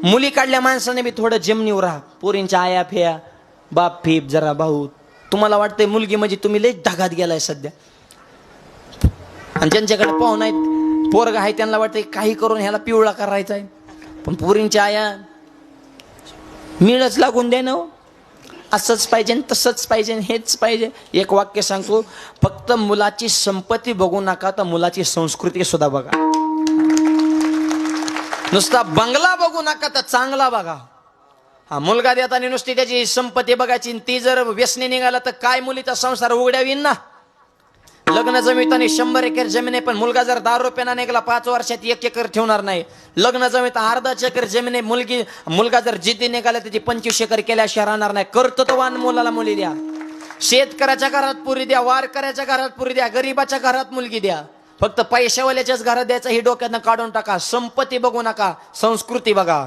मुली काढल्या माणसाने बी थोडं जमनीवर राहा. पोरींच्या आया फेया बाप फीप जरा भाऊ. तुम्हाला वाटतंय मुलगी म्हणजे तुम्ही लय ढगात गेलाय सध्या. आणि ज्यांच्याकडे पाहून आहेत पोरग आहे त्यांना वाटतंय काही करून ह्याला पिवळा करायचा आहे. पण पोरींच्या आया मिळच लागून दे ना. असंच पाहिजे तसंच पाहिजे हेच पाहिजे. एक वाक्य सांगतो, फक्त मुलाची संपत्ती बघू नका तर मुलाची संस्कृती सुद्धा बघा. नुसता बंगला बघू नका तर चांगला बघा. हा मुलगा देताना नुसती त्याची संपत्ती बघायची, ती जर व्यसनी निघाला तर काय मुलीचा संसार उघड्या येईन ना. लग्न जमिताना 100 एकर जमीन आहे, पण मुलगा जर 10 रुपयाना निघाला 5 वर्षात 1 एकर ठेवणार नाही. लग्न जमिता 1/2 एकर जमीन आहे, मुलगा जर जिद्दी निघाला त्याची 25 एकर केल्याशिवाय राहणार नाही. कर्तृत्ववान मुलाला मुली द्या. शेतकऱ्याच्या घरात पुरी द्या, वारकऱ्याच्या घरात पुरी द्या, गरीबाच्या घरात मुलगी द्या. फक्त पैशावाल्याच्याच घरात द्यायचं हे डोक्यातनं काढून टाका. संपत्ती बघू नका, संस्कृती बघा.